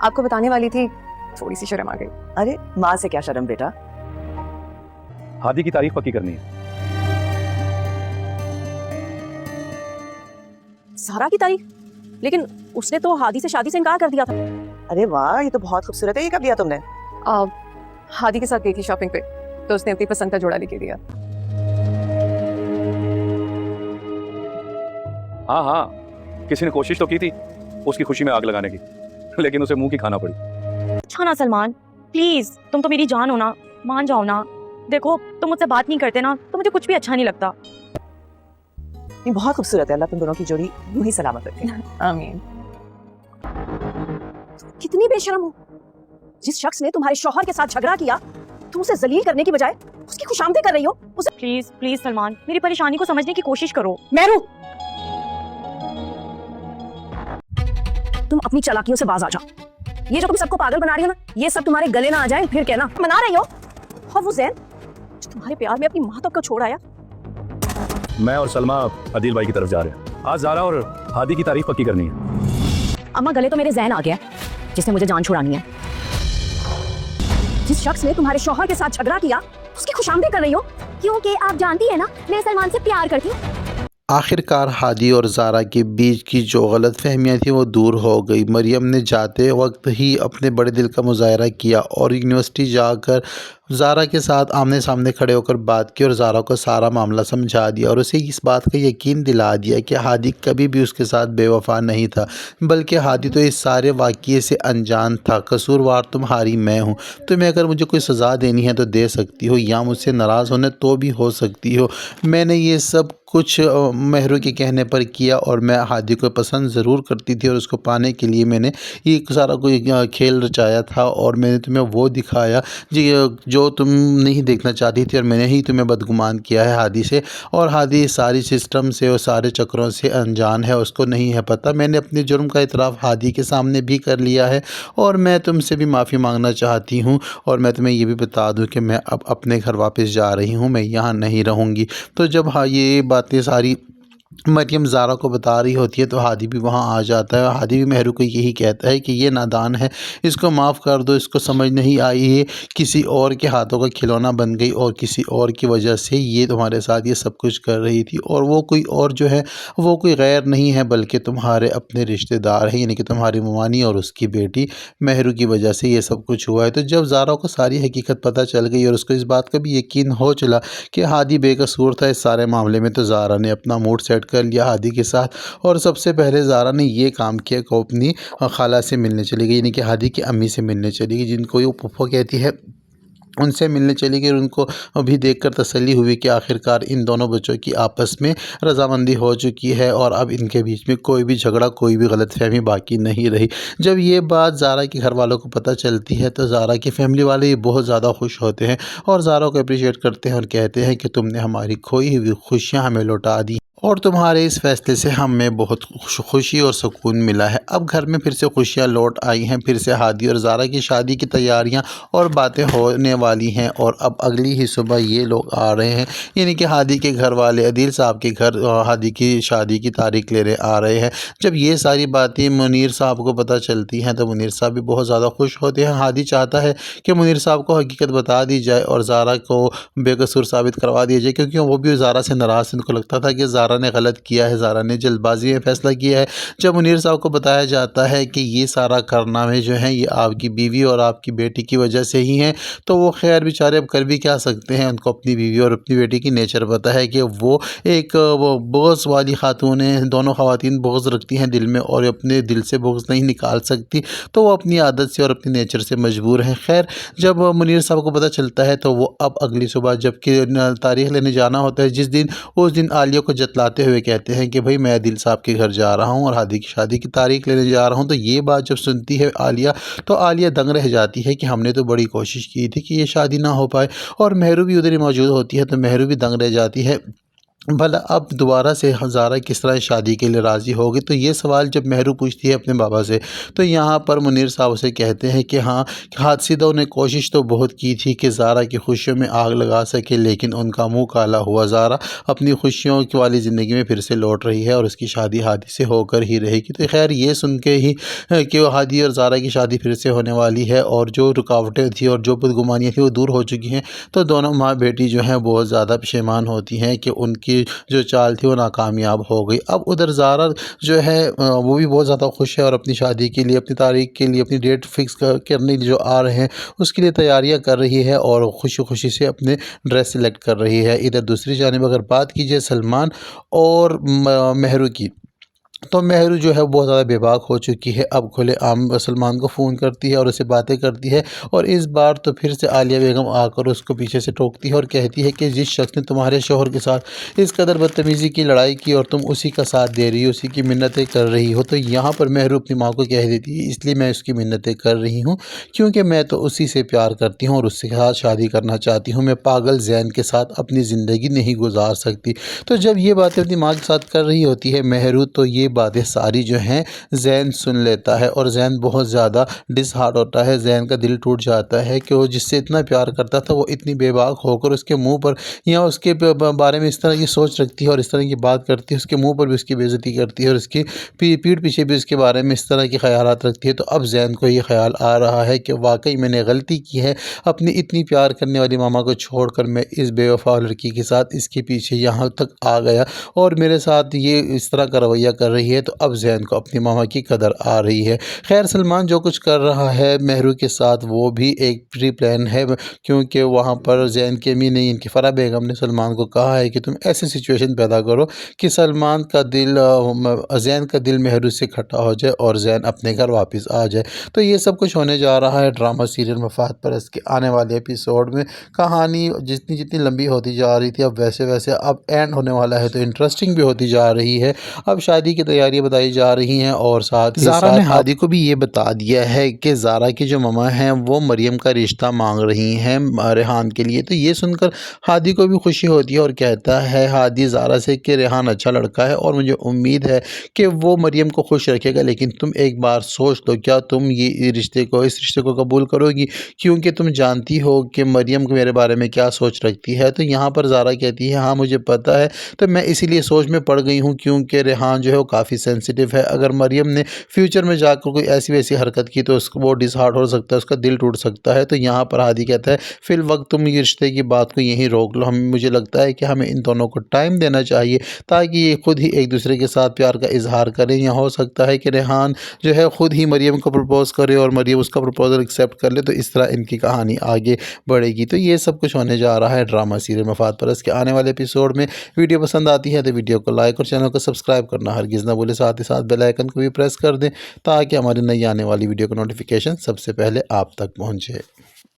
आपको बताने वाली थी, थोड़ी सी शर्म आ गई। अरे माँ से क्या शर्म बेटा। हादी की तारीख पक्की करनी है। ज़ारा की तारीख? लेकिन उसने तो हादी से शादी से इनकार कर दिया था। अरे वाह, ये तो बहुत खूबसूरत है। ये कब लिया तुमने? हादी के साथ गई थी शॉपिंग पे, तो उसने अपनी पसंद का जोड़ा लेके दिया। हाँ हाँ, किसी ने कोशिश तो की थी उसकी खुशी में आग लगाने की, लेकिन उसे मुंह की खाना पड़ी। अच्छा ना सलमान, प्लीज तुम तो मेरी जान हो ना, मान जाओ ना। देखो तुम मुझसे बात नहीं करते ना तो मुझे कुछ भी अच्छा नहीं लगता। ये बहुत खूबसूरत है। अल्लाह तुम दोनों की जोड़ी यूं ही सलामत रखे। आमीन। कितनी बेशर्म हो। जिस शख्स ने तुम्हारे शौहर के साथ झगड़ा किया, तुम उसे जलील करने की बजाय उसकी खुशामदी कर रही हो। उसे प्लीज प्लीज सलमान, मेरी परेशानी को समझने की कोशिश करो। मेहरू, तुम अपनी चालाकियों से बाज आ जाओ। ये जो तुम सबको पागल बना रही हो ना, ये सब तुम्हारे गले ना आ जाए फिर कहना मना रही हो। और वो जैन जो तुम्हारे प्यार में अपनी माँ तक को छोड़ आया। मैं और सलमा अदील भाई की तरफ जा रहे हैं। आज ज़ारा और हादी की तारीख पक्की करनी है। अम्मा, गले तो मेरे जैन आ गया जिसने मुझे जान छुड़ानी है। जिस शख्स ने तुम्हारे शौहर के साथ झगड़ा किया, उसकी खुशामदी कर रही हो, क्योंकि आप जानती है ना मैं सलमान से प्यार करती हूँ। आखिरकार हादी और ज़ारा के बीच की जो गलत फहमियाँ थी वो दूर हो गई। मरियम ने जाते वक्त ही अपने बड़े दिल का मुजाहरा किया और यूनिवर्सिटी जाकर ज़ारा के साथ आमने सामने खड़े होकर बात की और ज़ारा को सारा मामला समझा दिया और उसे इस बात का यकीन दिला दिया कि हादी कभी भी उसके साथ बेवफा नहीं था, बल्कि हादी तो इस सारे वाक़ये से अनजान था। कसूरवार तुम्हारी मैं हूँ। तुम्हें अगर मुझे कोई सज़ा देनी है तो दे सकती हो, या मुझसे नाराज़ होने तो भी हो सकती हो। मैंने ये सब कुछ मेहरू के कहने पर किया और मैं हादी को पसंद ज़रूर करती थी और उसको पाने के लिए मैंने ये सारा कोई खेल रचाया था और मैंने तुम्हें वो दिखाया जो तुम नहीं देखना चाहती थी और मैंने ही तुम्हें बदगुमान किया है हादी से। और हादी सारी सिस्टम से और सारे चक्रों से अनजान है, उसको नहीं है पता। मैंने अपने जुर्म का इतराफ़ हादी के सामने भी कर लिया है और मैं तुमसे भी माफ़ी मांगना चाहती हूँ। और मैं तुम्हें ये भी बता दूँ कि मैं अब अपने घर वापस जा रही हूँ, मैं यहाँ नहीं रहूँगी। तो जब ये बातें सारी मरियम ज़ारा को बता रही होती है तो हादी भी वहाँ आ जाता है। हादी भी मेहरू को यही कहता है कि ये नादान है, इसको माफ़ कर दो, इसको समझ नहीं आई है, किसी और के हाथों का खिलौना बन गई और किसी और की वजह से ये तुम्हारे साथ ये सब कुछ कर रही थी। और वो कोई और जो है वो कोई गैर नहीं है बल्कि तुम्हारे अपने रिश्तेदार हैं, यानी कि तुम्हारी ममानी और उसकी बेटी मेहरू की वजह से ये सब कुछ हुआ है। तो जब ज़ारा को सारी हकीकत पता चल गई और उसको इस बात का भी यकीन हो चला कि हादी बेकसूर था इस सारे मामले में, तो ज़ारा ने अपना मूड सेट कर लिया हादी के साथ। और सबसे पहले ज़ारा ने ये काम किया कि अपनी खाला से मिलने चली गई, यानी कि हादी की अम्मी से मिलने चली गई, जिनको वो फूफा कहती है, उनसे मिलने चली गई। उनको भी देखकर तसल्ली हुई कि आखिरकार इन दोनों बच्चों की आपस में रजामंदी हो चुकी है और अब इनके बीच में कोई भी झगड़ा, कोई भी गलतफहमी बाकी नहीं रही। जब ये बात ज़ारा के घर वालों को पता चलती है तो ज़ारा की फैमिली वाले बहुत ज़्यादा खुश होते हैं और ज़ारा को अप्रिशिएट करते हैं और कहते हैं कि तुमने हमारी खोई हुई खुशियाँ हमें लौटा दी और तुम्हारे इस फैसले से हमें बहुत खुशी और सुकून मिला है। अब घर में फिर से खुशियाँ लौट आई हैं, फिर से हादी और ज़ारा की शादी की तैयारियां और बातें होने वाली हैं। और अब अगली ही सुबह ये लोग आ रहे हैं, यानी कि हादी के घर वाले अदील साहब के घर हादी की शादी की तारीख लेने आ रहे हैं। जब ये सारी बातें मुनीर साहब को पता चलती हैं तो मुनीर साहब भी बहुत ज़्यादा खुश होते हैं। हादी चाहता है कि मुनीर साहब को हकीकत बता दी जाए और ज़ारा को बेकसूर साबित करवा दिया जाए, क्योंकि वो भी ज़ारा से नाराज़ थे। उनको लगता था कि ज़ारा ने गलत किया है, ज़ारा ने जल्दबाजी में फ़ैसला किया है। जब मुनीर साहब को बताया जाता है कि ये सारा कारनामे जो हैं ये आपकी बीवी और आपकी बेटी की वजह से ही हैं, तो वो खैर बेचारे अब कर भी क्या सकते हैं। उनको अपनी बीवी और अपनी बेटी की नेचर पता है कि वो एक बुग़्ज़ वाली खातून है। दोनों ख़वातीन बुग़्ज़ रखती हैं दिल में और अपने दिल से बुग़्ज़ नहीं निकाल सकती, तो वो अपनी आदत से और अपनी नेचर से मजबूर हैं। खैर जब मुनीर साहब को पता चलता है तो वो अब अगली सुबह जबकि तारीख़ लेने जाना होता है जिस दिन, उस दिन आलिया को जतलाते हुए कहते हैं कि भाई मैं दिल साहब के घर जा रहा हूँ और हादी की शादी की तारीख लेने जा रहा हूँ। तो ये बात जब सुनती है आलिया तो आलिया दंग रह जाती है कि हमने तो बड़ी कोशिश की थी कि ये शादी ना हो पाए। और मेहरू भी उधर ही मौजूद होती है तो मेहरू भी दंग रह जाती है بھلا اب دوبارہ سے زارا کس طرح شادی کے لیے راضی ہوگی؟ تو یہ سوال جب مہرو پوچھتی ہے اپنے بابا سے تو یہاں پر منیر صاحب اسے کہتے ہیں کہ ہاں حادثیدہ نے کوشش تو بہت کی تھی کہ زارا کی خوشیوں میں آگ لگا سکے، لیکن ان کا منہ کالا ہوا۔ زارا اپنی خوشیوں والی زندگی میں پھر سے لوٹ رہی ہے اور اس کی شادی ہادی سے ہو کر ہی رہے گی۔ تو خیر یہ سن کے ہی کہ ہادی اور زارا کی شادی پھر سے ہونے والی ہے اور جو رکاوٹیں تھیں اور جو بدگمانیاں تھیں وہ دور ہو چکی ہیں، تو دونوں ماں بیٹی جو ہیں بہت زیادہ پشیمان ہوتی ہیں کہ ان کی جو چال تھی وہ ناکامیاب ہو گئی۔ اب ادھر زارا جو ہے وہ بھی بہت زیادہ خوش ہے اور اپنی شادی کے لیے، اپنی تاریخ کے لیے، اپنی ڈیٹ فکس کرنے جو آ رہے ہیں اس کے لیے تیاریاں کر رہی ہے اور خوشی خوشی سے اپنے ڈریس سلیکٹ کر رہی ہے۔ ادھر دوسری جانب اگر بات کی جائے سلمان اور مہرو کی، تو مہرو جو ہے بہت زیادہ بے باک ہو چکی ہے۔ اب کھلے عام سلمان کو فون کرتی ہے اور اسے باتیں کرتی ہے، اور اس بار تو پھر سے عالیہ بیگم آ کر اس کو پیچھے سے ٹوکتی ہے اور کہتی ہے کہ جس شخص نے تمہارے شوہر کے ساتھ اس قدر بدتمیزی کی لڑائی کی اور تم اسی کا ساتھ دے رہی ہو، اسی کی منتیں کر رہی ہو۔ تو یہاں پر مہرو اپنی ماں کو کہہ دیتی ہے اس لیے میں اس کی منتیں کر رہی ہوں کیونکہ میں تو اسی سے پیار کرتی ہوں اور اس کے ساتھ شادی کرنا چاہتی ہوں، میں پاگل زین کے ساتھ اپنی زندگی نہیں گزار سکتی۔ تو جب یہ باتیں اپنی ماں کے ساتھ کر رہی ہوتی ہے مہرو، تو یہ باتیں ساری جو ہیں زین سن لیتا ہے اور زین بہت زیادہ ڈس ہارٹ ہوتا ہے۔ زین کا دل ٹوٹ جاتا ہے کہ وہ جس سے اتنا پیار کرتا تھا وہ اتنی بے باک ہو کر اس کے منہ پر یا اس کے بارے میں اس طرح کی سوچ رکھتی ہے اور اس طرح کی بات کرتی ہے، اس کے منہ پر بھی اس کی بے عزتی کرتی ہے اور اس کی پیٹھ پیچھے بھی اس کے بارے میں اس طرح کے خیالات رکھتی ہے۔ تو اب زین کو یہ خیال آ رہا ہے کہ واقعی میں نے غلطی کی ہے، اپنی اتنی پیار کرنے والی ماما کو چھوڑ کر میں اس بے وفا لڑکی کے ساتھ اس کے پیچھے یہاں تک آ گیا اور میرے ساتھ یہ اس طرح کا رویہ کر رہی ہے۔ تو اب زین کو اپنی ماما کی قدر آ رہی ہے۔ خیر سلمان جو کچھ کر رہا ہے مہرو کے ساتھ وہ بھی ایک پری پلان ہے، کیونکہ وہاں پر زین کی امی نہیں، ان کی فرح بیگم نے سلمان کو کہا ہے کہ تم ایسی سچویشن پیدا کرو کہ زین کا دل مہرو سے کھٹا ہو جائے اور زین اپنے گھر واپس آ جائے۔ تو یہ سب کچھ ہونے جا رہا ہے ڈرامہ سیریل مفاد پرست کے آنے والے ایپیسوڈ میں۔ کہانی جتنی لمبی ہوتی جا رہی تھی اب ویسے اب اینڈ ہونے والا ہے، تو انٹرسٹنگ بھی ہوتی جا رہی ہے۔ اب شادی کی تیاریاں بتائی جا رہی ہیں اور ساتھ ہی زارا نے ہادی کو بھی یہ بتا دیا ہے کہ زارا کی جو ماما ہیں وہ مریم کا رشتہ مانگ رہی ہیں ریحان کے لیے۔ تو یہ سن کر ہادی کو بھی خوشی ہوتی ہے اور کہتا ہے ہادی زارا سے کہ ریحان اچھا لڑکا ہے اور مجھے امید ہے کہ وہ مریم کو خوش رکھے گا، لیکن تم ایک بار سوچ لو کیا تم اس رشتے کو قبول کرو گی، کیونکہ تم جانتی ہو کہ مریم میرے بارے میں کیا سوچ رکھتی ہے۔ تو یہاں پر زارا کہتی ہے ہاں مجھے پتہ ہے، تو میں اسی لیے سوچ میں پڑ گئی ہوں کیونکہ ریحان جو ہے وہ کافی سینسیٹیو ہے، اگر مریم نے فیوچر میں جا کر کوئی ایسی ویسی حرکت کی تو وہ ڈس ہارٹ ہو سکتا ہے، اس کا دل ٹوٹ سکتا ہے۔ تو یہاں پر ہادی کہتا ہے فی الوقت تم یہ رشتے کی بات کو یہیں روک لو، مجھے لگتا ہے کہ ہمیں ان دونوں کو ٹائم دینا چاہیے تاکہ یہ خود ہی ایک دوسرے کے ساتھ پیار کا اظہار کریں، یا ہو سکتا ہے کہ ریحان جو ہے خود ہی مریم کو پرپوز کرے اور مریم اس کا پرپوزل ایکسیپٹ کر لے، تو اس طرح ان کی کہانی آگے بڑھے گی۔ تو یہ سب کچھ ہونے جا رہا ہے ڈرامہ سیریل مفاد پرست کے آنے والے ایپیسوڈ میں۔ ویڈیو پسند آتی ہے تو ویڈیو کو لائک اور چینل کو سبسکرائب کرنا ہرگز نہ بھولے، ساتھ ہی ساتھ بیل آئیکن کو بھی پریس کر دیں تاکہ ہماری نئی آنے والی ویڈیو کا نوٹیفیکیشن سب سے پہلے آپ تک پہنچے۔